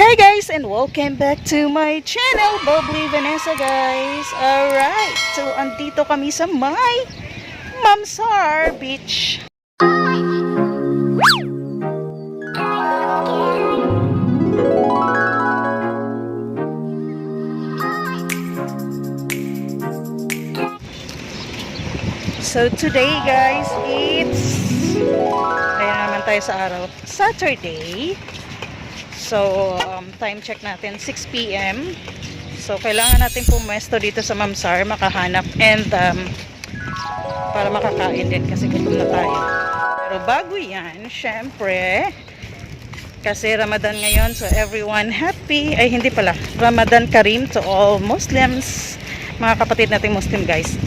Hey guys, and welcome back to my channel, Bubbly Vanessa guys. Alright, so andito kami sa may Mamsar Beach. So today guys, it's ayan naman tayo sa araw, Saturday. So time check natin 6 PM. So kailangan natin pumuesto dito sa Mamsar, makahanap and para makakain din kasi gutom na tayo. Pero bago yan, syempre kasi Ramadan ngayon, so everyone happy, ay hindi pala, Ramadan Kareem to all Muslims, mga kapatid nating Muslim guys.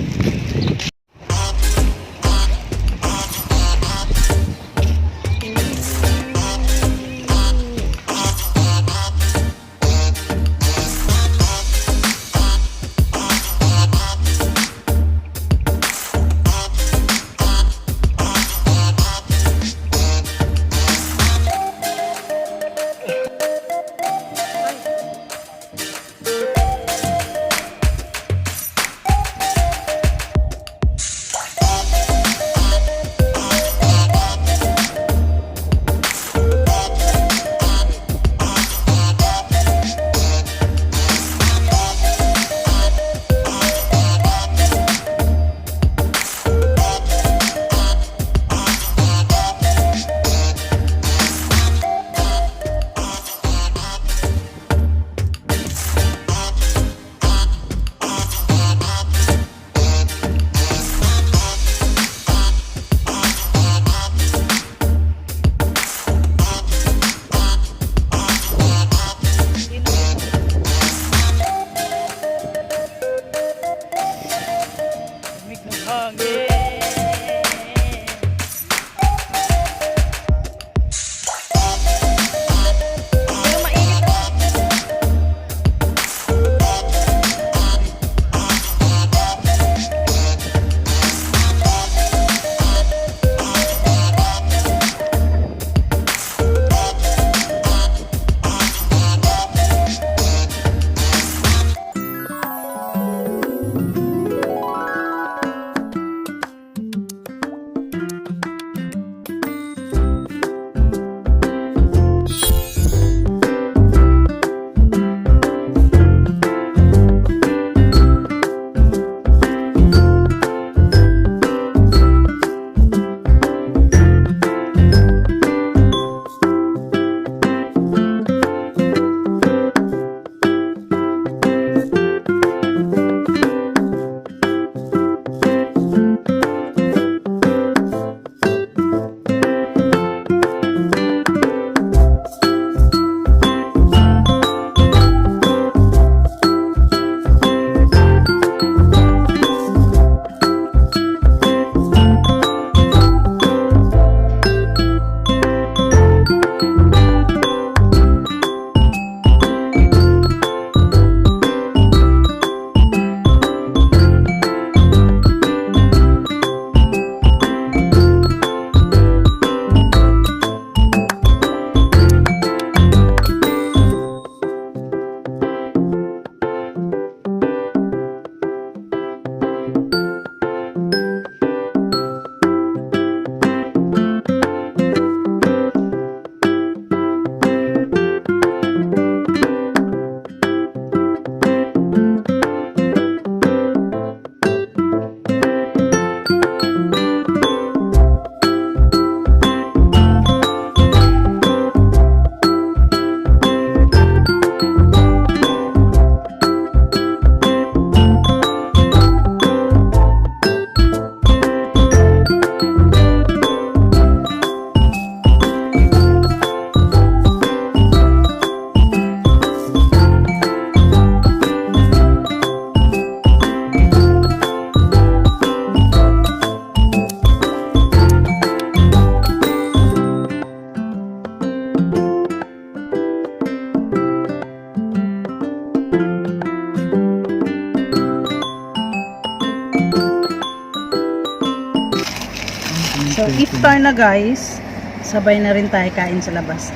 So iftar na guys, sabay na rin tayo kain sa labas.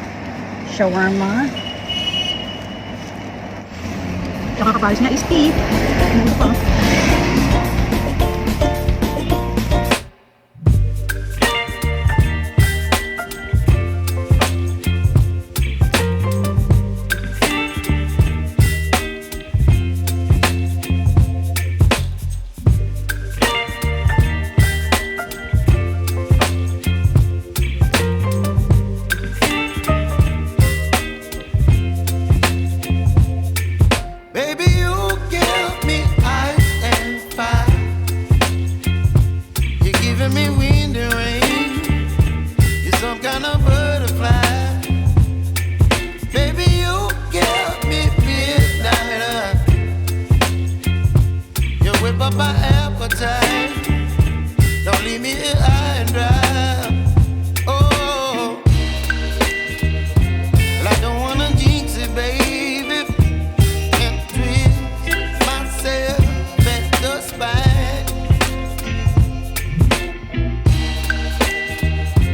Shawarma, Kakakapalis niya is Steve. Ano pa? Baby, you give me ice and fire. You're giving me wind and rain. You're some kind of butterfly. Baby, you give me midnight. You whip up my appetite. Don't leave me here high and dry. Oh, well, I don't wanna jinx it, baby. And twist myself at the spine.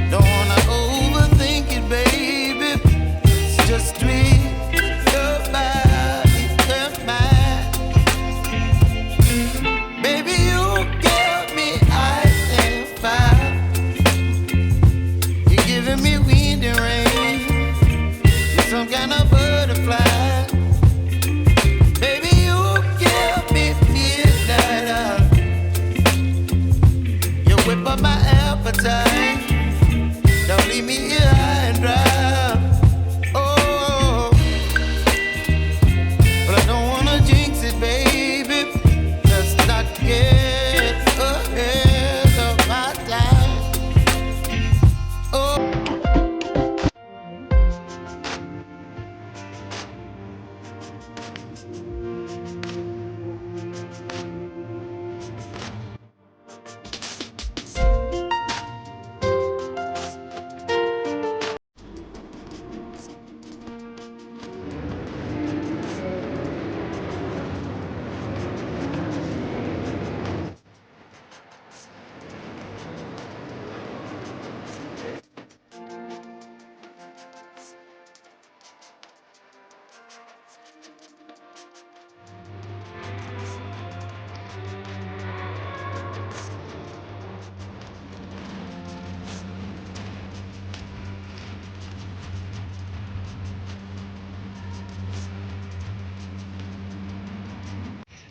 Don't wanna overthink it, baby. It's just twist your body and mine. Baby, you give me ice and fire. You're giving me wind and rain. You're some kind of butterfly. Baby, you give me midnight. You whip up my appetite. Don't leave me here high and dry. Oh, but I don't wanna jinx it, baby. Let's not get ahead of my time. Oh.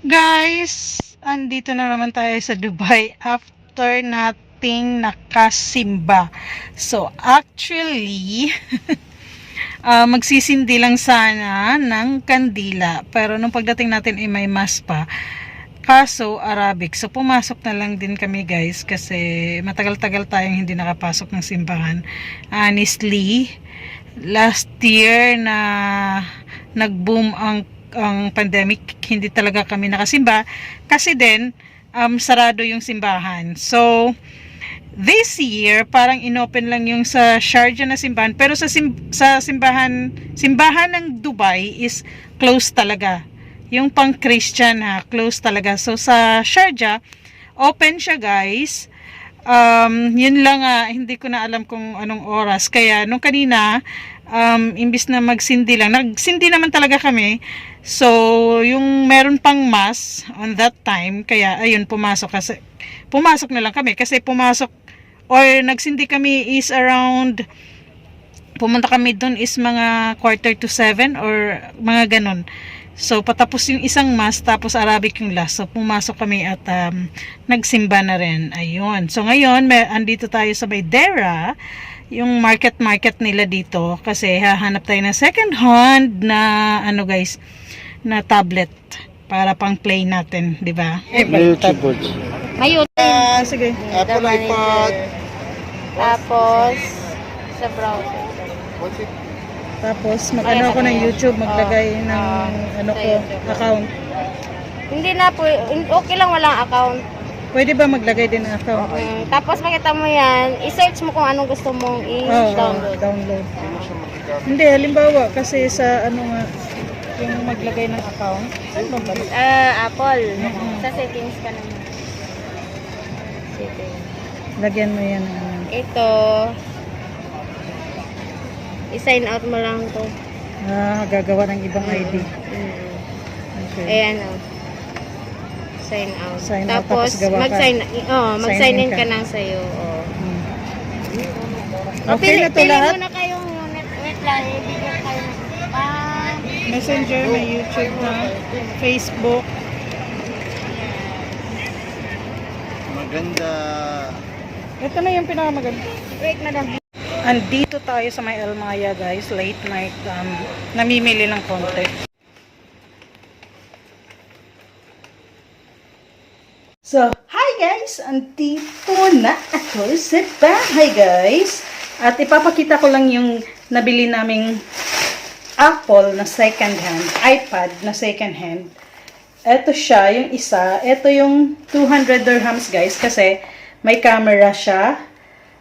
Guys, andito na naman tayo sa Dubai after nating nakasimba. So, actually, magsisindi lang sana ng kandila. Pero nung pagdating natin ay may mass pa. Kaso, Arabic. So, pumasok na lang din kami guys kasi matagal-tagal tayong hindi nakapasok ng simbahan. Honestly, last year na nag-boom ang pandemic, hindi talaga kami nakasimba kasi din sarado yung simbahan. So this year parang inopen lang yung sa Sharjah na simbahan, pero sa simbahan ng Dubai is closed talaga. Yung pang Christian closed talaga. So sa Sharjah open siya guys. Yun lang hindi ko na alam kung anong oras. Kaya nung kanina imbis na magsindi lang, nagsindi naman talaga kami. So yung meron pang mass on that time, kaya ayun pumasok na lang kami kasi pumasok or nagsindi kami is around, pumunta kami doon is mga 6:45 or mga ganon. So patapos yung isang mass tapos Arabic yung last. So pumasok kami at nagsimba na rin. Ayun. So ngayon andito tayo sa Baydera, yung market nila dito kasi hahanap tayo ng second hand na guys, na tablet para pang play natin, di ba? May YouTube board. May YouTube. Sige. Apple iPad. Tapos, sa browser. Tapos mag-ano ako ng YouTube, maglagay ng sa ko, YouTube. account. Hindi na po, okay lang walang account. Pwede ba maglagay din ng account? Tapos makita mo yan, i-search mo kung anong gusto mong i-download. Download. Hindi, halimbawa, kasi sa yung maglagay ng account. Saan ba balik? Apple. Sa settings ka naman. Settings. Lagyan mo yan. Ito, i-sign out mo lang to. Gagawa ng ibang ID. Okay. Ayan o. Sign out. Sign out, tapos, tapos gawa ka. mag-sign in ka. ka na sa'yo. Oh. Okay na to pili lahat? muna kayong unit. Wait lang, ibigyan kayo ng Messenger, may YouTube na, Facebook. Maganda. Ito na yung pinakamaganda. Wait, madam. Andito tayo sa may Almaya guys, late night, namimili ng konti. So, hi guys! Andito na ako sa bahay guys. At ipapakita ko lang yung nabili naming Apple na second hand, iPad na second hand. Ito siya, yung isa. Ito yung 200 dirhams guys kasi may camera siya.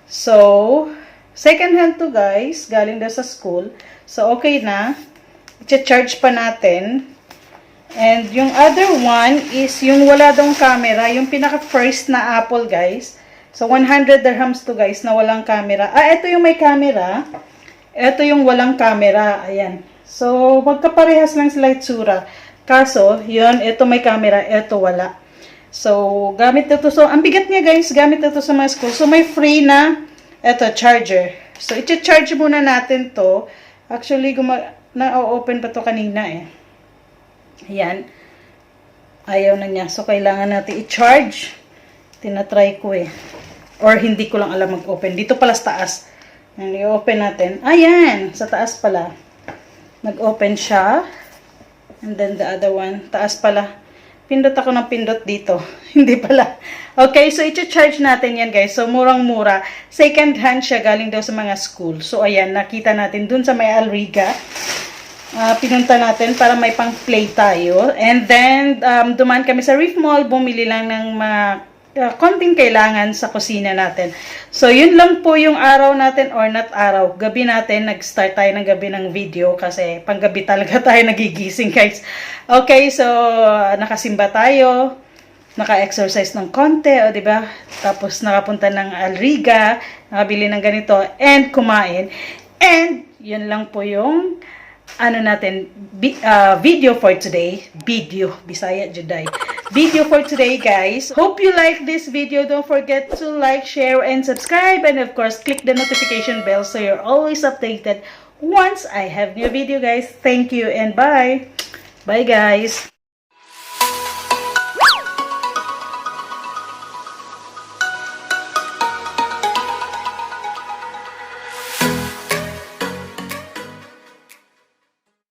So, second hand to guys, galing daw sa school. So, okay na. I-charge pa natin. And yung other one is yung wala daw camera, yung pinaka first na Apple guys. So 100 dirhams to guys na walang camera. Ito yung may camera. Ito yung walang camera. Ayan. So magkaparehas lang sila itsura. Kaso, yun, ito may camera, ito wala. So gamit ito. So ang bigat niya guys, gamit ito sa mga school. So may free na ito charger. So i-charge muna natin to. Actually, na-open pa to kanina eh. Ayan. Ayaw na niya. So, kailangan natin i-charge. Tinatry ko eh. Or hindi ko lang alam mag-open. Dito pala sa taas. I-open natin. Ayan. Sa taas pala. Nag-open siya. And then the other one. Taas pala. Pindot ako ng pindot dito. Hindi pala. Okay. So, i-charge natin yan guys. So, murang-mura. Second hand siya. Galing daw sa mga school. So, ayan. Nakita natin dun sa may Alriga. Pinunta natin para may pang-play tayo. And then, dumaan kami sa Reef Mall. Bumili lang ng mga konting kailangan sa kusina natin. So, yun lang po yung araw natin or not araw. Gabi natin. Nag-start tayo ng gabi ng video kasi panggabi talaga tayo nagigising guys. Okay, so, nakasimba tayo. Naka-exercise ng konti, o diba? Tapos, nakapunta ng Alriga. Nakabili ng ganito. And, kumain. And, yun lang po yung video for today. Bisaya Juday. Video for today, guys. Hope you like this video. Don't forget to like, share, and subscribe. And of course, click the notification bell so you're always updated once I have new video, guys. Thank you and bye. Bye, guys.